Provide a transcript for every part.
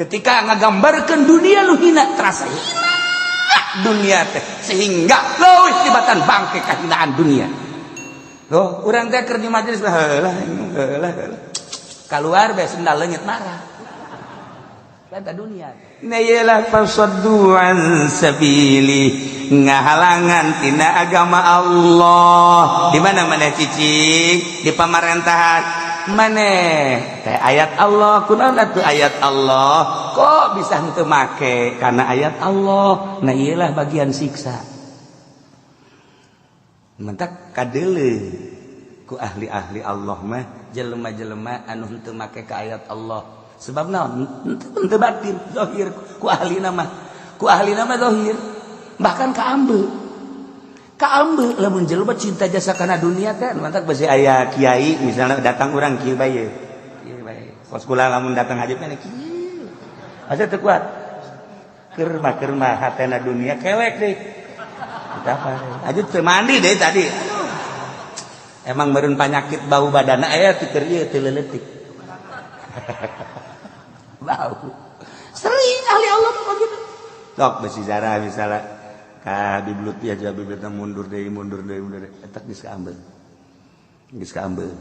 ketika ngagambarkeun dunia lu hina terasa hina dunia teh sehingga leuwih tibatan bangke kahinaan dunia. Loh, urang teh keur di majelis heulah keluar bae sendal leungit marah. Eta dunia. Nayalah fasaddu an sabili ngahalangan tina agama Allah. Di mana maneh cicing? Di pamarentahan maneh teh ayat Allah, kunaon atuh ayat Allah? Kok bisa henteu make karena ayat Allah. Nah iyalah bagian siksa. Mentak kadeuleuh ku ahli-ahli Allah mah jelema-jelema anu henteu make ka ayat Allah. Sebab naon? Henteu batin, zahir ku ahlina mah. Ku ahlina mah zahir. Bahkan kaambeul. Kaambeul lamun jelema cinta jasa kana dunia kan mantak bisi aya kiai misalnya datang urang kieu bae. Kieu bae. Kos kula lamun datang haji teh kieu. Asa teu kuat. Keur mah hatena dunia kelek deui. Apa? Aja teu mandi deh tadi. Emang meureun panyakit bau badana aya teu keur ieu teu leuletik. Bau. Sering ahli Allah mah gitu. Sok besi zarah misalnya ka Habib Lutfi aja Habib Lutfi mundur deui etak geus kaambeul. Geus kaambeul.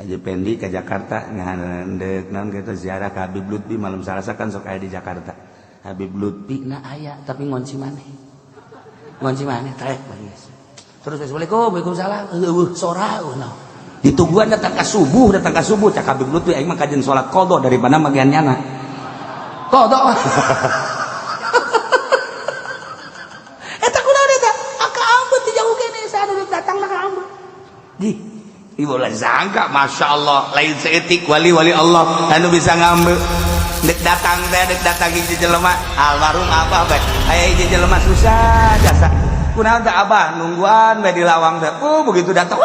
Aja Pendi ka Jakarta ngandeuk naon kitu ziarah ka Habib Lutfi malam Salasa kan sok aya di Jakarta. Habib Lutfi na aya tapi ngonci maneh. Ngonci maneh trek bagus. Terus assalamualaikum, waalaikumsalam. Sora no. Ditungguan datang ka subuh cak Habib Lutfi aing mah kajeun salat qada daripada bagian nyana. Qada. Eta kunaon eta? Ka ambet di jauh kene sadeu datang ka ambet. Di ieu lah sangka masyaallah lain saeutik wali-wali Allah anu bisa ngambil. Dek datang hiji jelema almarhum Abah bae. Aya hiji jelema susah jasa. Kunaon teh Abah nungguan bae di lawang teh. Begitu datang.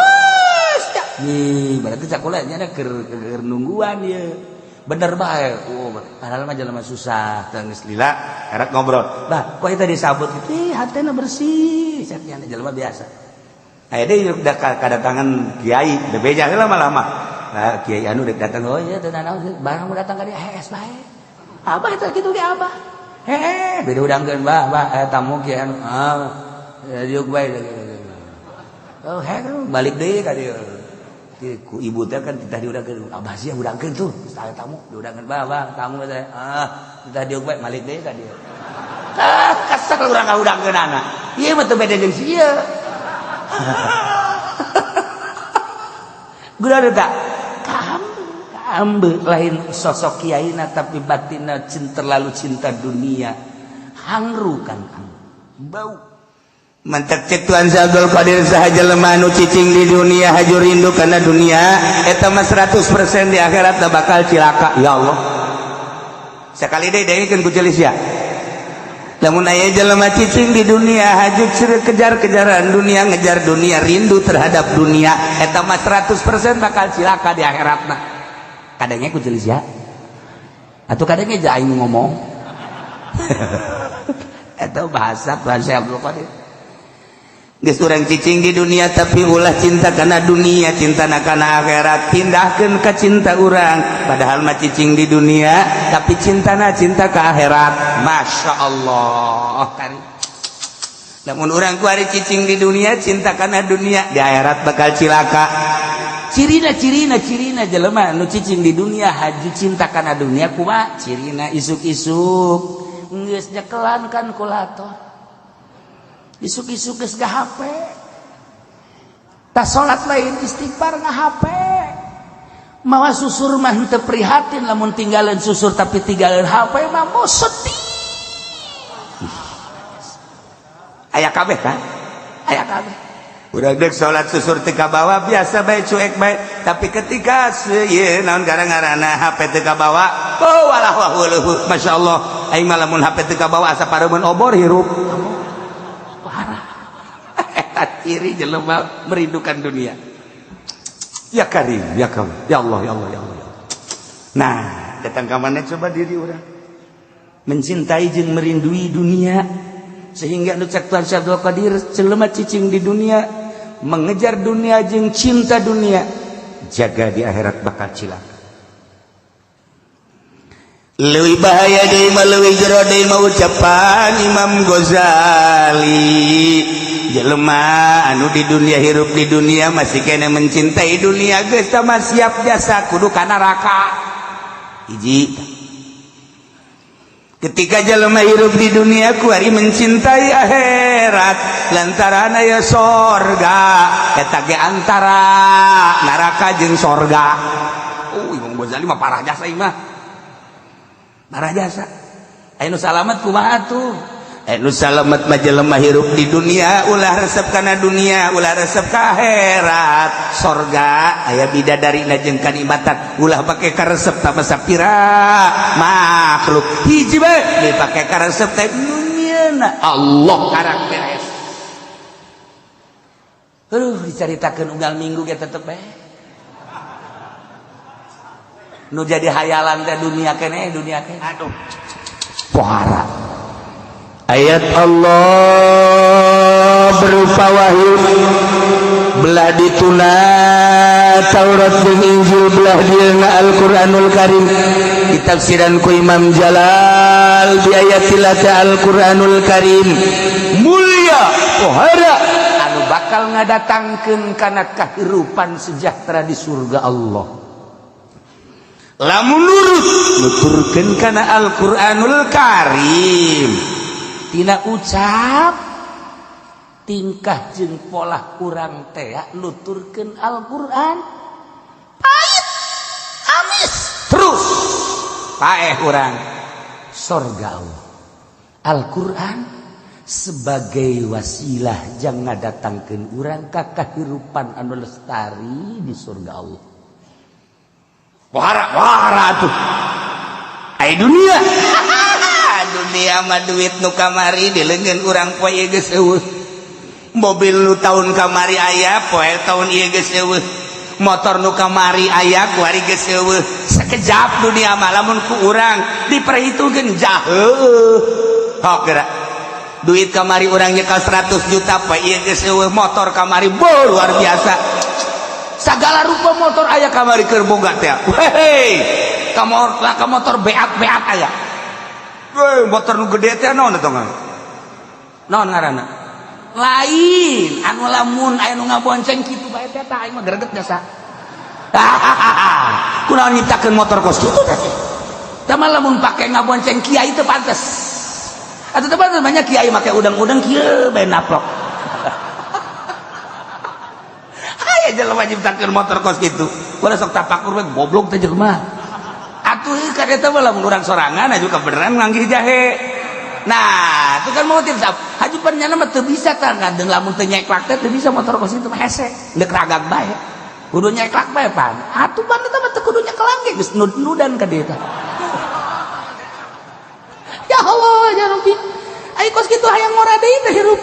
Nih, berarti sakulah nya keur nungguan ieu. Bener bae. Padahal mah jelema susah. Teu geus lila erek ngobrol. Bah, kok eta disabut kitu? Hatena bersih. Cek nya jelema biasa. Aya deui kadatangan kiai, da beja lama-lama. Nah, kiai anu dek datang, oh iya teu naon barang mau datang ka dia hees bae. Abah eta kitu ge Abah. Beda udangkeun bah tamu kiai anu. Diuk bae. Oh, balik deui ka dieu. Ku ibu teh kan titah diudangkeun. Abah sia udangkeun tuh, tah tamu diudangkeun bah tamu teh. Titah diuk bae balik deui ka dieu. Kesel urang ngaudangkeun anak. Ieu mah teu beda jeung sia. Guna tak? Kaambe lain sosok kiaina tapi batinna terlalu cinta dunia. Hangru kan bau. Mantak cek Tuhan Abdul Qadir sahaja lemah nu cicing di dunia haju rindu karena dunia eta mah 100% di akhirat da bakal cilaka ya Allah. Sekali deui dengkeun ku celis ya. Lamun aya jelema cicing di dunia haju kejar-kejaran dunia ngejar dunia rindu terhadap dunia eta mah 100% bakal cilaka di akhiratna. Kadangnya ku celis ya. Atuh kadangnya ja aing ngomong. Eta bahasa Abdul Qadir. Geus urang cicing di dunia tapi ulah cinta kana dunia, cinta kana akhirat, pindahkeun ka cinta urang. Padahal mah cicing di dunia tapi cintana cinta ka akhirat. Masyaallah. Lamun urang ku ari cicing di dunia, cinta kana dunia, di akhirat bakal cilaka. Cirina jelema nu cicing di dunia haju cinta kana dunia kumaha? Cirina isuk-isuk geus nyekelan kan kulator. Isuk-isuk geus HP. Tas salat lain istighfar HP. Mawa susur mah henteu prihatin lamun tinggalan susur tapi tinggalan HP mah mau sedih. Aya kabeh kan? Aya kabeh. Urang deuk salat susur teu kabawa biasa bae cuek bae, tapi ketika ieu naon gara-garana HP teu kabawa, walah wahuluh masyaallah. Aing mah lamun HP teu kabawa asa pareumeuan obor hirup. Ciri jelema merindukan dunia. Ya Karim, ya Karim, ya Allah, ya Allah, ya Allah. Nah, datang ka mana coba diri urang. Mencintai jeung merindui dunia sehingga nu cek Tuhan Abdul Qadir jelema cicing di dunia, mengejar dunia jeung cinta dunia, jaga di akhirat bakal cilaka. leuwih bahaya deui mah leuwih jero deui mah ucapan Imam Ghazali, jelema anu di dunia hirup di dunia masih kena mencintai dunia geus mah siap jasa kudu ka neraka. Hiji, ketika jelema hirup di dunia kuari mencintai akhirat lantaran aya sorga eta ge antara neraka jeung sorga. Imam Ghazali mah parah jasa ieu mah. Parah jasa. Anu salamet kumaha atuh? Anu salamet mah jelema hirup di dunia ulah resep kana dunia, ulah resep ka akhirat. Sorga aya bidadarina jeung kanikmatan ulah pake ka resep tambah sapira makhluk. Hiji bae dipake ka resep teh duniana Allah karang beres. Dicaritakeun unggal minggu ge tetep bae. Nu jadi hayalan teh dunia kene aduh pohara ayat Allah berupa wahyu belah dituna Taurat jeung Injil belah dieuna Al-Qur'anul Karim ditafsiran ku Imam Jalal di ayatil Al-Qur'anul Karim mulia pohara anu bakal ngadatangkeun kana kahirupan sejahtera di surga Allah. Lamun nurut nuturkeun kana Al-Qur'anul Karim tina ucap tingkah jeung pola urang teh nuturkeun Al-Qur'an pait amis terus paeh urang surga Allah. Al-Qur'an sebagai wasilah jang ngadatangkeun urang ka kahirupan anu lestari di surga Allah. Wahara tuh ai dunia dunia mah duit nu kamari dileungeun urang poe ieu geus eueuh, mobil nu taun kamari aya poe taun ieu geus eueuh, motor nu kamari aya kuari geus eueuh. Sakejap dunia mah lamun ku urang diperhitungkeun jaheuh hok geura duit kamari urang nyekel 100 juta poe ieu geus eueuh, motor kamari luar biasa. Sagala rupa motor aya kamari keur boga teh. Hei, ka motor beat aya. Motor nu gede teh naon eta mah? Naon ngaranna? Lain, anu lamun aya nu ngabonceng kitu bae teh tah aing mah greget jasa. Kunaon nyiptakeun motor kos kitu teh? Tah mah lamun pake ngabonceng kiai teh pantes. Atuh teh pantes banyak kiai make udang-udang kieu bae naplok. Jelema nyiptakeun motor kos kitu ulah sok tapakur we goblok teh jelema atuh ka eta mah lamun urang sorangan aju ka beneran nganggih jahe. Nah itu kan motif sab hajupan nyana mah teu bisa tah ngadeng lamun teu nyeklak teh teu bisa motor kos itu mah hese leuk ragag bae kudu nyeklak bae pan atuh pan eta mah teu kudu nyekelang ge geus nudan ka dieu tah. Ya Allah ya Rabbi ai kos kitu hayang ngora deui teh hirup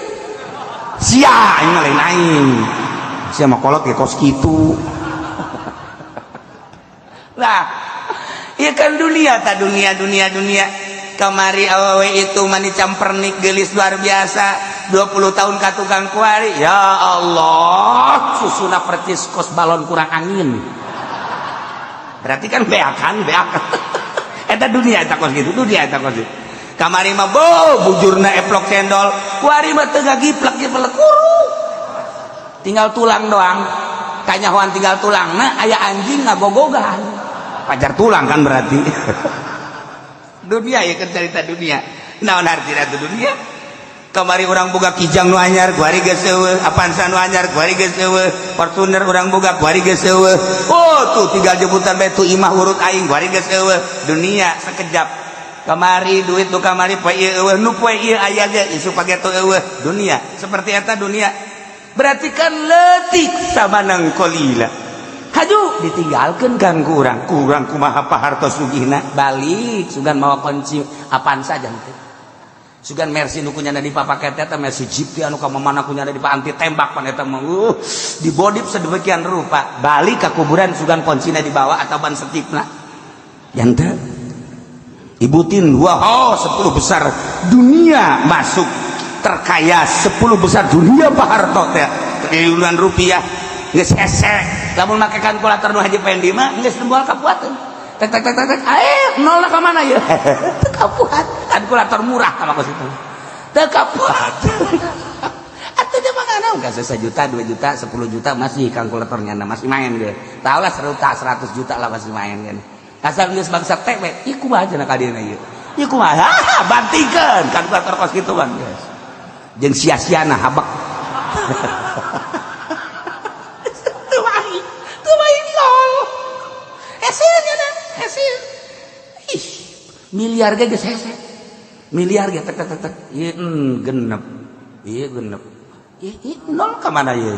sia aing mah lain aing sia mah kolot ge kos kitu. Lah ieu kan dunia ta dunia kamari awewe itu mani campernik gelis luar biasa 20 tahun ka tukang kuari ya Allah susuna percis kos balon kurang angin berarti kan beakan eta dunia eta kos gitu dunia eta kos gitu kamari mah bujurna eplok cendol kuari mah teu gagiplek ge pelekuru tinggal tulang doang kanyahoan tinggal tulang nah aya anjing ngagogogan pajar tulang kan berarti. Dunia ya kan cerita dunia naon artina tu dunia kamari urang boga kijang nu anyar kuari geus eueuh Avanza nu anyar kuari geus eueuh Fortuner urang boga kuari geus eueuh oh tuh tinggal jemputan bae tu imah urut aing kuari geus eueuh dunia sakejap kamari duit tu kamari poe ieu eueuh nu poe ieu aya ge isu page tu eueuh dunia seperti eta dunia berarti kan letik samanang kolila haju ditinggalkeun kan kurang kumaha pahartos sugihna balik sugan mawa kunci apaan saja teh sugan Mercy nu kunyana di papake teh Mercy Jeep teh anu ka mamana kunyana di anti tembak pan eta mah dibodip sedemikian rupa balik ka kuburan sugan kuncina dibawa atau ban setipna yang teh ibutin wah 10 besar dunia masuk terkaya 10 besar dunia Pak Harto teh triliunan rupiah geus hese lamun make kalkulator nu haji pendi mah geus moal kapuateun tek tek tek tek tek nol ka mana ya teu kapuat kalkulator murah sama kos itu teu kapuat atuh dia mangana enggak 1 juta 2 juta 10 juta masih kalkulatornya masih main dia tahu lah 100 juta lah masih main kan asal geus bangsa teh we ieu kumaha cenah ka dieu ieu ieu kumaha bantingkeun kalkulator kos kitu Bang guys jeung sia-siana habak teu main nol hasilnya dah hasil ih miliar ge geus hese miliar ge tek tek tek ieu genep ieu genep ih nol ka mana ieu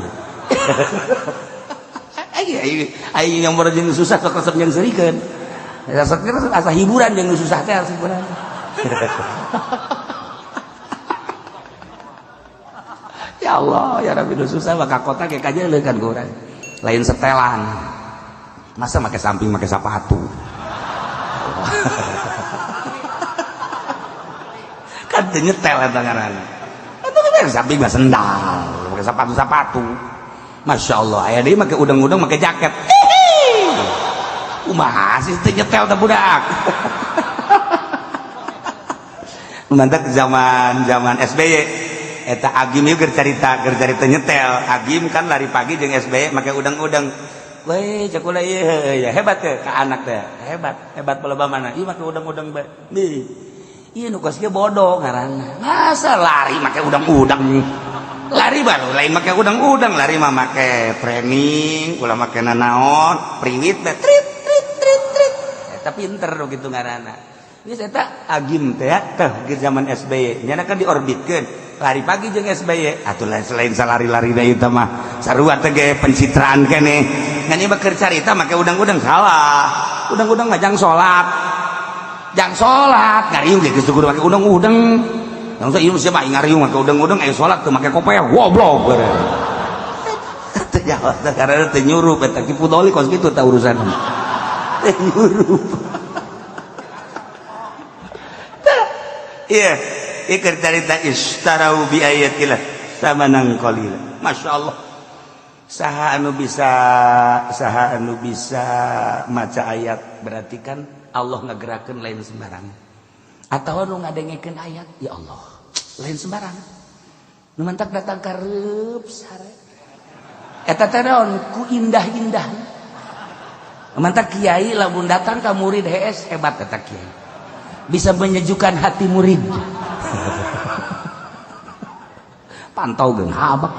ai yang jeung susah sok resep jeung serikeun asa hiburan jeung susah teh hiburan ya Allah ya Rabbi nu susah mah ka kota ge kajeuleuh kan urang lain setelan masa make samping make sepatu kan teu nyetel eta ngaranna eta kan samping mah sendal make sepatu Masya Allah aya deui make udang-udang make jaket kumaha sih teu nyetel teh budak mantak zaman SBY eta Agim ieu keur carita nyetel Agim kan lari pagi jeung SBY make udang-udang weh cek ulah ieu ya hebat teh ka anak teh hebat peleba mana ieu make udang-udang bae ieu nu kos ge bodoh ngaranna masa lari make udang-udang lari baru lain make udang-udang lari mah make framing ulah make nanaon priwit teh trit eta pinter gitu ngaranna geus eta Agim teh teh zaman SBY nya kan diorbitkeun lari pagi jeung SBY atuh selain salari-lari deui teh mah sarua teh ge pencitraan keneh ngan ieu keur carita make udang-udang salah udang-udang mah jang salat ngariung ge geus kudu make udang-udang langsung ieu sia mah ngariung make udang-udang aya salat teu make kopiah goblok bener teh jawab teh karena teh nyuruh eta ki pudoli kos kitu teh urusan teh nyuruh iya ikir cerita istarau bi ayatillah samanan qalila Masya Allah saha anu bisa maca ayat berarti kan Allah ngagerakeun lain sembarang atawa nu ngadengekeun ayat ya Allah lain sembarang nu mantak datang ka reup sare eta teh naon ku indah-indah mantak kiai lamun datang ka murid HS hebat eta kiai bisa menyejukkan hati murid pantau geun habak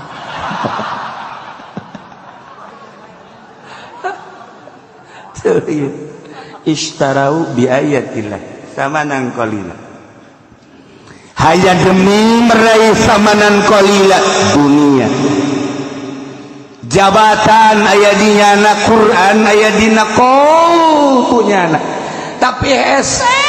istarau bi ayatillah samanan qalila hanya demi meraih samanan qalila dunia jabatan aya dinyana Quran aya dina qultunyana tapi hese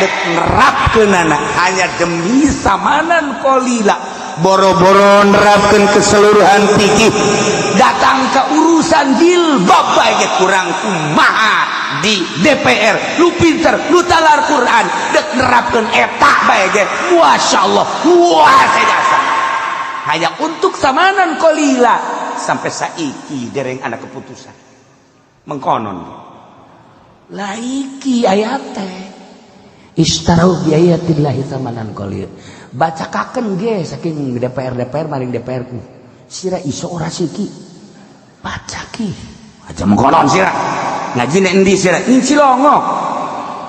dek nerapkeunana hanya demi samanan qalila boro-boro nerapkeun keseluruhan fikih datang ke urusan jilbab bae ge kurang kumaha di DPR lu pinter lu talar Quran dek nerapkeun eta bae ge masyaallah luar biasa hanya untuk samanan qalila sampai saiki dereng ana keputusan mengkonon laiki ayat teh istarau bi ayatillahi samanan qalila bacakakeun ge saking DPR maring DPR ku sira iso ora siki baca ki aja mengkonon sira ngaji nek endi sira ing Cilongok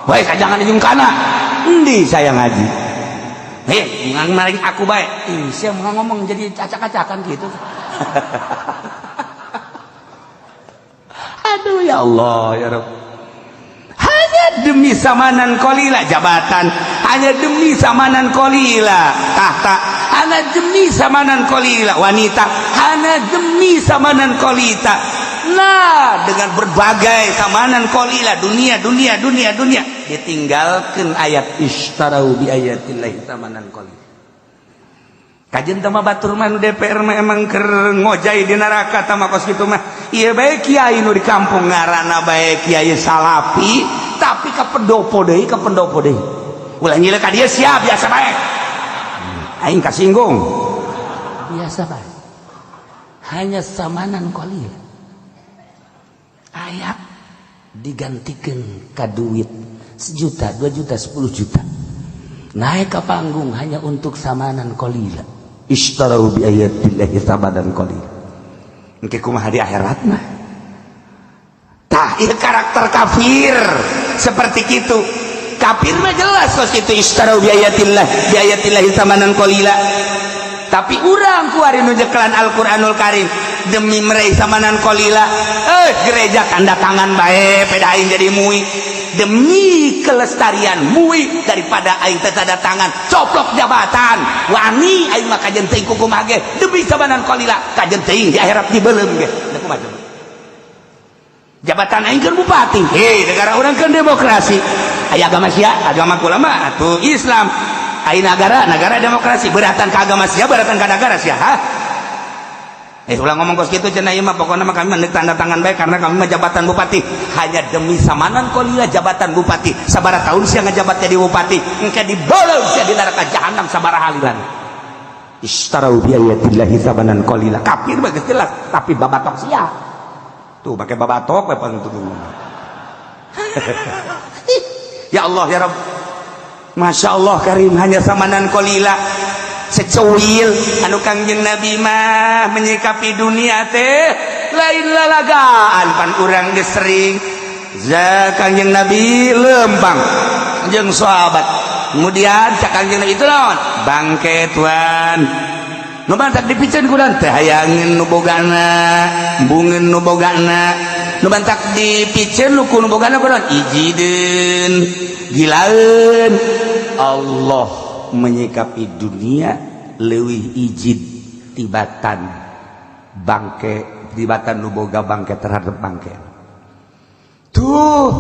bae kajangan jeung kana endi saya ngaji ngang maring aku bae sia ngomong jadi acak-acakan gitu aduh ya Allah ya Rabb hanya demi samanan qalila jabatan hanya demi samanan qalila tahta hanya demi samanan qalila wanita hanya demi samanan qalita nah dengan berbagai samanan qalila dunia ditinggalkan ayat istarau bi ayatillahi samanan qalila kajen tama batur mah DPR mah emang keur ngojai di neraka tama kos kitu mah ieu bae kiai nu di kampung ngaranna bae kiai salapi tapi ka pendopo deui ulah ngileuk ka dieu sia biasa bae aing kasinggung biasa bae hanya samanan qalil ayat digantikan ka duit 1 juta 2 juta 10 juta naik ke panggung hanya untuk samanan qalila ishtarau bi ayatillahi samanan qalila engke kumaha di akhirat mah tah ieu karakter kafir seperti kitu kafir mah jelas kos kitu ishtarau bi ayatillahi samanan qalila tapi urang kuari nu jekelan Al-Qur'anul Karim demi meraih samanan qalila gereja kanda tangan bae pedain jadi mui demi kelestarian mui daripada aing teh tanda tangan coplok jabatan wani aing mah kajen teuing kumaha ge demi samanan qalila kajen teuing di akhirat dibeuleum ge da kumaha coba jabatan aing keur bupati negara urang keur demokrasi aya agama sia agama ulama atuh Islam ai negara demokrasi beratan ke agama sia beratan ke negara sia ha ulang ngomong kos kitu cenah ieu mah pokona mah kami mah tanda tangan bae karena kami mah jabatan bupati hanya demi samanan qalila jabatan bupati sabaraha tahun sia ngajabat jadi bupati engke dibeuleum sia di neraka jahanam sabaraha halilan ishtarau bi ayatillahi samanan qalila kafir mah geus jelas tapi babatok sia tuh pakai babatok bae pantutung ya Allah ya Rabb Masya Allah Karim hanya samanan qalila secuil anu Kangjeng Nabi mah menyikapi dunia teh lain lalagaan pan urang geus sering za Kangjeng Nabi lempang jeung sahabat kemudian cak Kangjeng Nabi itu naon bangke tuan nu bantak dipikeun kunaon teh hayangeun nu bogana bungeun nu bogana nu bantak dipikeun lu nu bogana kunaon ijideun gilaeun Allah menyikapi dunia leuwih ijid tibatan bangke tibatan nu boga bangke terhadap bangke tuh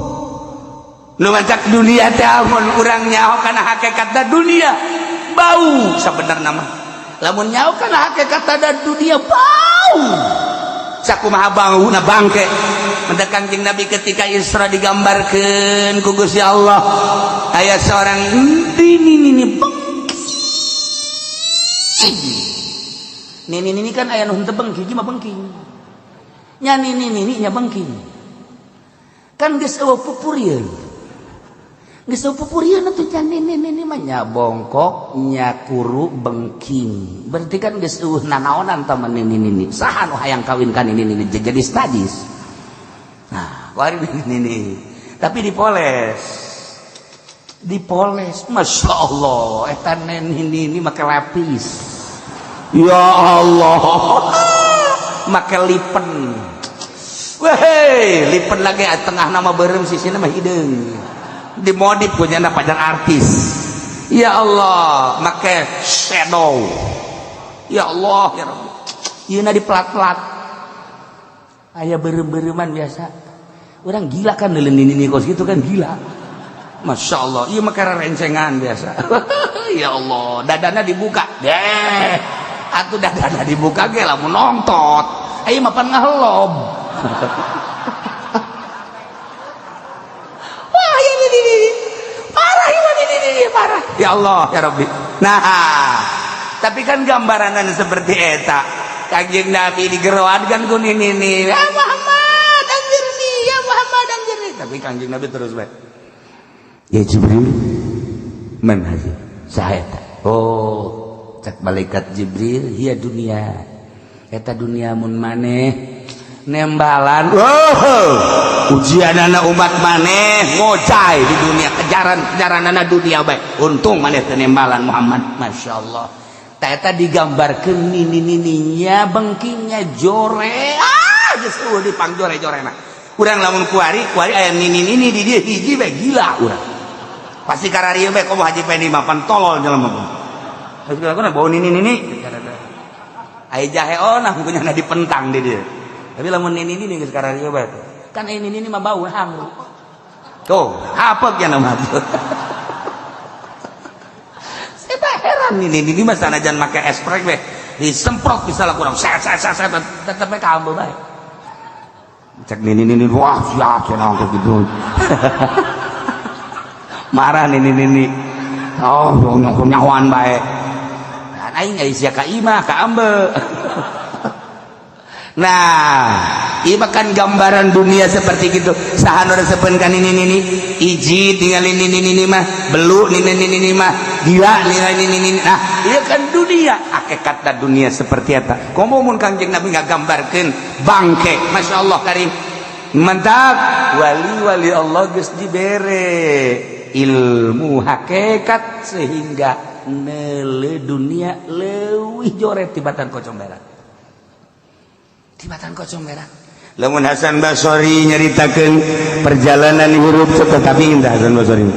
nu mancak dunia teh amun urang nyaho kana hakikatna dunia bau sabenerna mah lamun nyaho kana hakikatna dunia bau sakumaha bauna bangke mendak Kangjeng Nabi ketika Isra digambarkeun ku Gusti Allah aya seorang ini Nini kan aya nu henteu bengki mah bengking nya nini nya bengking kan geus eueuh pupurieun geus eueuh pupurieun atuh nya nini mah nya bongkok nya kuru bengking berarti kan geus eueuh nanaonan tah nini saha nu hayang kawin ka nini jadi stadis nah wari nini tapi dipoles Masya Allah eta nini make lapis ya Allah make lipen weh lipen lagi tengah nama beureum sisina mah hideung dimodif ku nya pajar artis ya Allah make shadow ya Allah ya Rabbi ieu na diplat-plat aya beureum-beureuman biasa urang gila kan neuleun nini kos gitu kan gila Masya Allah ieu mah kara rencengan biasa ya Allah dadana dibuka deh atuh dadana dibuka ge lamun nongtot ieu mah pan ngahelob wah ini parah ini parah ya Allah ya Rabbi nah tapi kan gambaran seperti eta Kangjeng Nabi digeroadkan ku nini ya Muhammad anjirni ya Muhammad anjirni tapi Kangjeng Nabi terus bae ya Jibril manhaji saeta oh cak malaikat Jibril hiya dunia eta dunia mun maneh nembalan ujianana umat maneh ngocai di dunia kejaranana dunia bae untung maneh teu nembalan Muhammad masyaallah ta eta digambarkeun nini-nininya bengkingnya jore geus eueuh dipangjore-jorena urang lamun kuari aya nini-nini di dieu hiji bae gila urang pasti kararieu bae komo haji pendi mapan tolol jelema pun geus dilakukan bau nini-nini ai jahe onah punyana dipentang di dieu tapi lamun nini-nini geus kararieu bae kan nini-nini mah bau hang tuh hapek ya nama saya heran nini-nini mah sanajan make esprek bae disemprot bisa lah kurang set tetep bae ka hambeu bae cek nini wah siap senang gitu marah nini oh nyahuan baik dan aing sia ka imah ka ambe Nah, ieu kan gambaran dunia seperti gitu. Saha nu resepeun kan ini iji tinggal ini mah belu ini mah gila ini. Nah, ieu kan dunia. Hakikatna dunia seperti eta. Komo mun Kangjeng Nabi ngagambarkeun bangke, masyaallah karim. Mantap, wali-wali Allah geus dibere ilmu hakikat sehingga neuleuh dunia leuwih joret tibatan kocomberan. Tibatan kocomberan. Lamun Hasan Basori nyaritakeun perjalanan hirup tetapi indah Hasan Basori.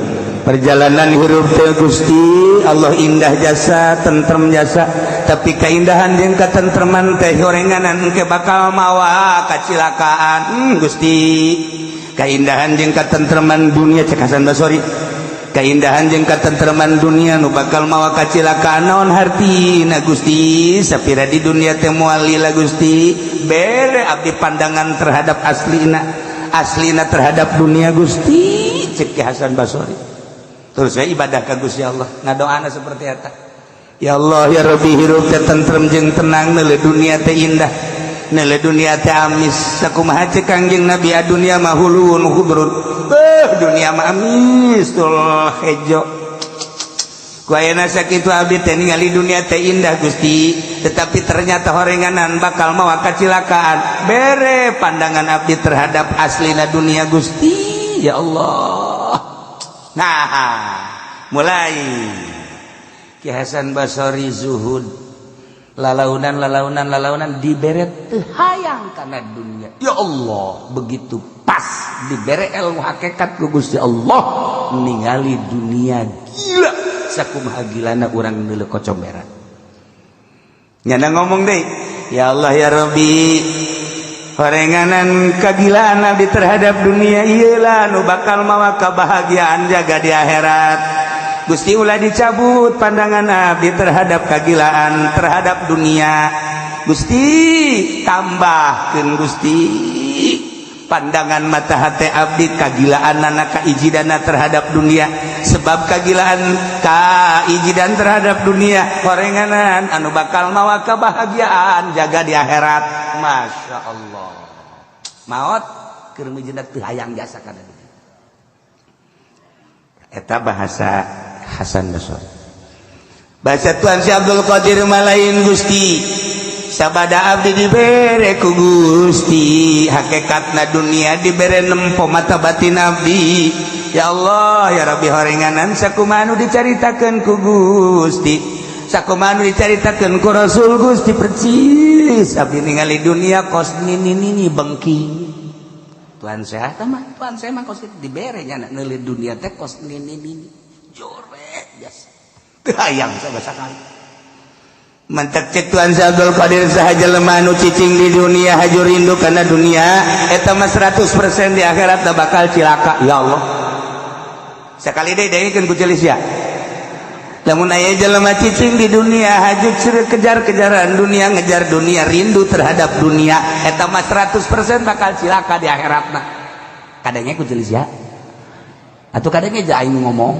Perjalanan hirup teh Gusti Allah indah jasa, tentrem jasa, tapi keindahan jeung katentreman teh horenganan engke bakal mawa kacilakaan. Gusti, keindahan jeung katentreman dunia cek Hasan Basori. Keindahan jeung katentreman dunia nu bakal mawa kacilakaan naon hartina Gusti, sapira di dunia teh moal lila Gusti, bere abdi pandangan terhadap aslina terhadap dunia Gusti, cek Hasan Basori. Terus saya ibadah ka Gusti Allah, ngadoana seperti eta. Ya Allah ya Rabbi, hirup teh tentrem jeung tenang, neuleuh dunia teh indah, neuleuh dunia teh amis. Sakumaha cek Kangjeng Nabi, dunia mah hulun hudrun. Dunia mah amis tul hejo. Ku ayeuna sakitu abdi teh ningali dunia teh indah Gusti, tetapi ternyata horenganan bakal mawa kacilakaan. Bere pandangan abdi terhadap aslina dunia Gusti. Ya Allah. Nah, mulai Ki Hasan Basori zuhud, lalaunan dibere teu hayang kana dunia. Ya Allah, begitu pas dibere ilmu hakikat ku Gusti Allah, ningali dunia gila sakumaha gilana urang neuleuh kocomberan. Nyana ngomong deui, ya Allah ya Rabbi, horenganan kagilaan abdi terhadap dunia ieulah nu bakal mawa kebahagiaan jaga di akhirat. Gusti ulah dicabut pandangan abdi terhadap kagilaan terhadap dunia. Gusti tambahkeun Gusti pandangan mata hati abdi kagilaan anak kaijidana terhadap dunia, sebab kagilaan kaijidan terhadap dunia horenganan anu bakal mawa kebahagiaan jaga di akhirat. Masya Allah, maot keur mijina teu hayang jasa kana dunia. Eta bahasa Hasan Basori. Bahasa Tuan Si Abdul Qadir malain Gusti, sabada abdi dibere ku Gusti, hakikatna dunia dibere nempo mata batin abdi. Ya Allah ya Rabbi, horenganan sakumaha anu dicaritakeun ku Gusti, sakumaha anu dicaritakeun ku Rasul Gusti, percis abdi ningali dunia kos nini bengking. Tuhan sehat mah, Tuhan saya mah kos dibere nya neuleuh dunia teh kos nini joret jas. Teu hayang sabasakali. Mantak cek Tuhan Si Abdul Qadir sahaja lemah nu cicing di dunia haju rindu karena dunia eta mah 100% di akhirat bakal cilaka. Ya Allah, sekali deui dengkeun ku celisya, lamun aya jelema cicing di dunia haju kejar-kejaran dunia, ngejar dunia, rindu terhadap dunia, eta mah 100% bakal cilaka di akhiratna. Kadangnya ku celisya atuh kadangnya ja aing ngomong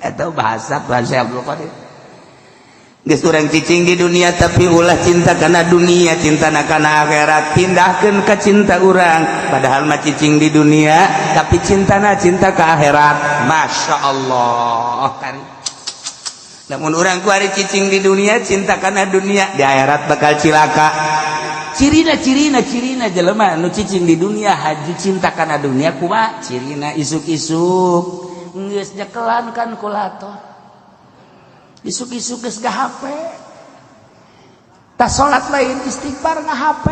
eta bahasa Tuhan Si Abdul Qadir. Geus urang cicing di dunia tapi ulah cinta karena dunia, cinta kana akhirat, pindahkeun ka cinta urang. Padahal mah cicing di dunia tapi cintana cinta ka akhirat. Masya Allah kan. Namun urang ku ari cicing di dunia cinta kana dunia, di akhirat bakal cilaka. Cirina jelema nu cicing di dunia haji cinta kana dunia kumaha? Cirina isuk-isuk geus nyekelan kan kulator. Isuk-isuk geus HP, tas salat lain istighfar HP,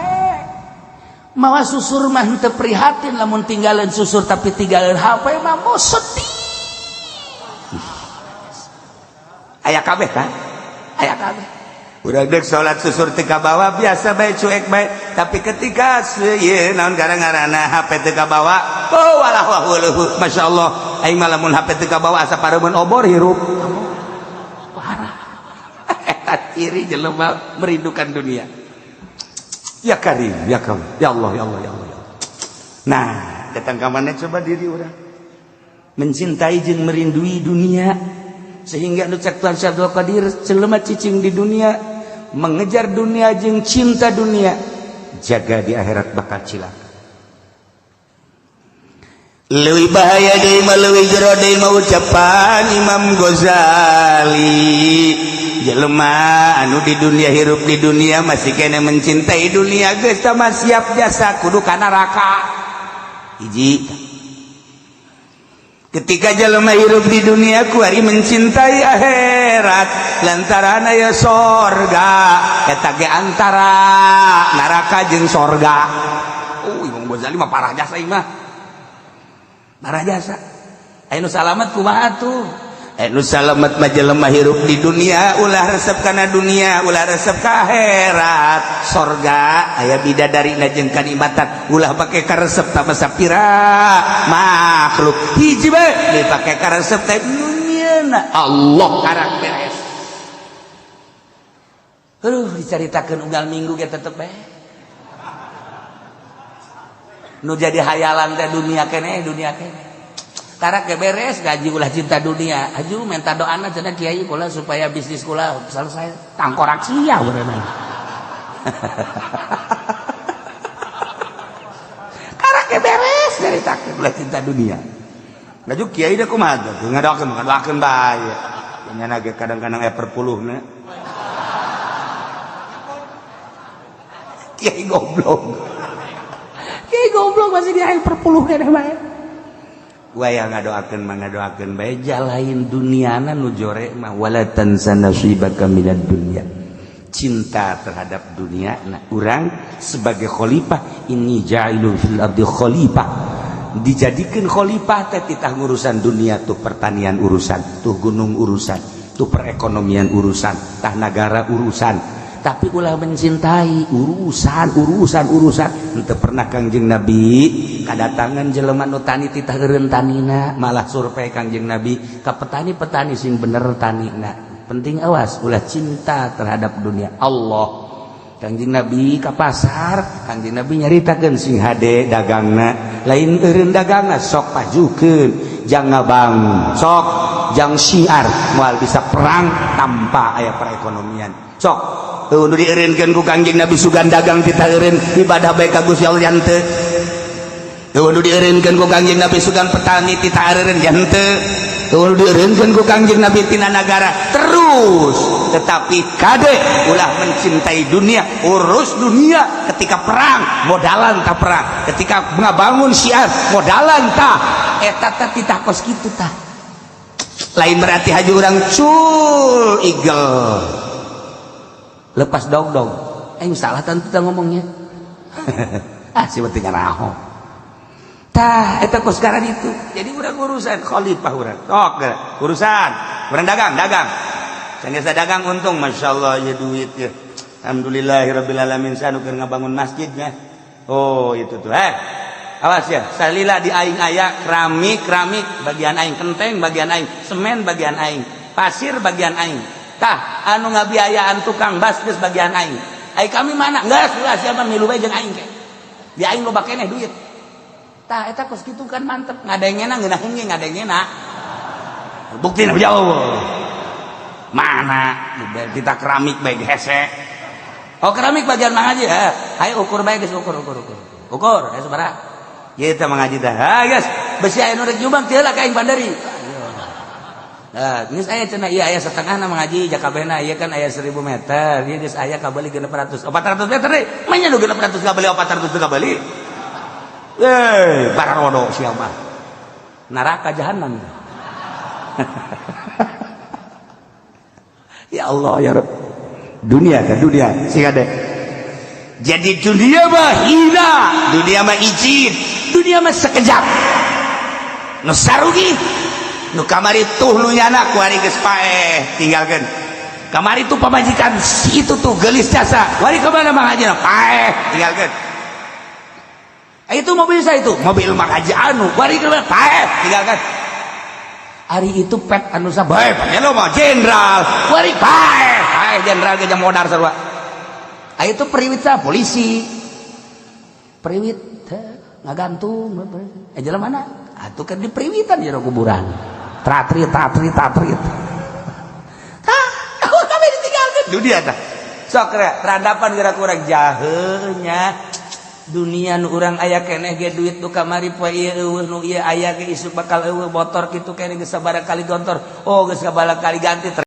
mawa susur mah teu prihatin lamun tinggalin susur tapi tinggalin HP mah mau sedih. Aya kabeh kan? Aya kabeh. Urang deuk salat susur teu kabawa biasa bae cuek bae, tapi ketika ieu naon gara-garana HP teu kabawa, oh walah wahuluh masyaallah, aing mah lamun HP teu kabawa asa pareumeuh obor hirup. Iri jelema merindukan dunia. Ya Karim, ya Karim, ya Allah, ya Allah, ya Allah. Nah, datang ka mana coba diri orang mencintai jeung merindui dunia sehingga nu cek Tuhan Abdul Qadir jelema cicing di dunia mengejar dunia jeung cinta dunia, jaga di akhirat bakal cilaka. Leuwih bahaya deui mah leuwih jero deui mah ucapan Imam Ghazali. Jelema anu di dunia hirup di dunia masih kena mencintai dunia geus tah mah siap jasa kudu ka neraka. Hiji, ketika jelema hirup di dunia kuari mencintai akhirat lantaran aya sorga eta ge antara neraka jeung sorga. Imam Ghazali mah parah jasa ieu mah. Parah jasa. Anu salamet kumaha tuh? Anu salamet mah jelema hirup di dunia ulah resep kana dunia, ulah resep ka akhirat. Sorga aya bidadarina jeung kanikmatan ulah pake ka resep tah sapira makhluk. Hiji bae dipake ka resep teh duniana Allah karang beres. Dicaritakeun unggal minggu ge tetep bae. Nu jadi hayalan teh dunia kene tarak ke beres gaji ulah cinta dunia aju minta doana cenah kiai kula supaya bisnis kula selesai tangkorak sia beneran. Tarak ke beres dari tak ulah cinta dunia gajuk kiai da kumaha tuh ngadoakeun bae nya ge kadang-kadang perpuluhna kiai goblok masih di akhir perpuluh kadeh bae. Waya ngadoakeun bae jalain duniana nu jore mah wala tansa nasibaka minad dunya. Cinta terhadap dunia. Nah, urang sebagai khalifah ini ja'ilun fil ardi khalifah. Dijadikeun khalifah teh titah ngurusan dunia tuh pertanian urusan, tuh gunung urusan, tuh perekonomian urusan, tah negara urusan. Tapi ulah mencintai urusan. Henteu pernah Kangjeng Nabi kadatangan jelema nu tani titah eureun tanina, malah survei Kangjeng Nabi ka petani-petani sing bener tanina. Penting awas ulah cinta terhadap dunia. Allah Kangjeng Nabi ka pasar, Kangjeng Nabi nyaritakeun sing hade dagangna, lain eureun dagangna sok pajukeun, jang ngabangun, sok jang syiar moal bisa perang tanpa aya perekonomian. Sok nu dieureunkeun ku Kangjeng Nabi sugan dagang kita eureun ibadah bae ka Gusti Allah jan teu. Nu dieureunkeun ku Kangjeng Nabi sugan petani kita eureun jan teu. Nu dieureunkeun ku Kangjeng Nabi tina nagara terus. Tetapi kade ulah mencintai dunia, urus dunia. Ketika perang modalan tah perang, ketika ngabangun syiar modalan tah eta teh titah kos kitu tah. Lain berarti haji urang cul eagle lepas dog salah tentu kita ngomongnya. Si beuti ngaraho tah eta kos karan itu. Jadi urang urusan khalifah urang tok urusan urang dagang sanggeus dagang untung masyaallah ya duit ya alhamdulillahirabbil alamin sanu keur ngabangun masjidnya. Oh itu tuh awas ya salila di aing aya keramik bagian aing, kenteng bagian aing, semen bagian aing, pasir bagian aing. Tah anu ngabiayaan tukang bas geus bagian aing. Ai kami mana? Geus ulah siapa milu bae jeung aing ke. Di aing loba keneh duit. Tah eta kos kitu kan mantep, ngadengena ngeunaheun ge ngadengena. Buktina jauh. Mana? Kita keramik bae hese. Oh keramik bagian mang aja. Ayo ukur bae geus ukur. Ukur, aya sabaraha? Ieu teh mang aji teh. Geus, besi aya nu rek nyumbang teu lah ka aing bandari. Nah, geus aya cenah ieu aya setengahna mengaji jakabehna ieu kan aya 1000 meter. Ieu geus aya kabeli 600. 400 meter deui. Manya nu 600 kabeli 400 teu kabeli. Bararodo sia mah. Neraka jahanam. Ya Allah ya Rabb. Dunia sing ade. Jadi dunia mah hina, dunia mah izin, dunia mah sekejap. Nu sarugi nu kamari tuh nu nyana kuari geus paeh tinggalkeun. Kamari tuh pamajikan si itu tuh gelis jasa. Kuari ke mana Mang Haji? Paeh tinggalkeun. Itu mobil saya itu, mobil Mang Haji anu. Kuari ke mana? Paeh tinggalkeun. Hari itu pet anu sabae, panjang mah jenderal. Kuari paeh jenderal ge jam modar sarua. Itu periwit sa polisi. Periwit ngagantung. Jelema mana? Atuh kan di periwitan jero kuburan. Tatrit. Kami ditinggalkan dunia dah. sok radapan gerak kurang jahenya dunia nu urang aya keneh ge duit nu kamari poe ieu nu ieu aya ge isu bakal motor kitu keneh geus sabaraha kali gontor oh geus sabaraha kali ganti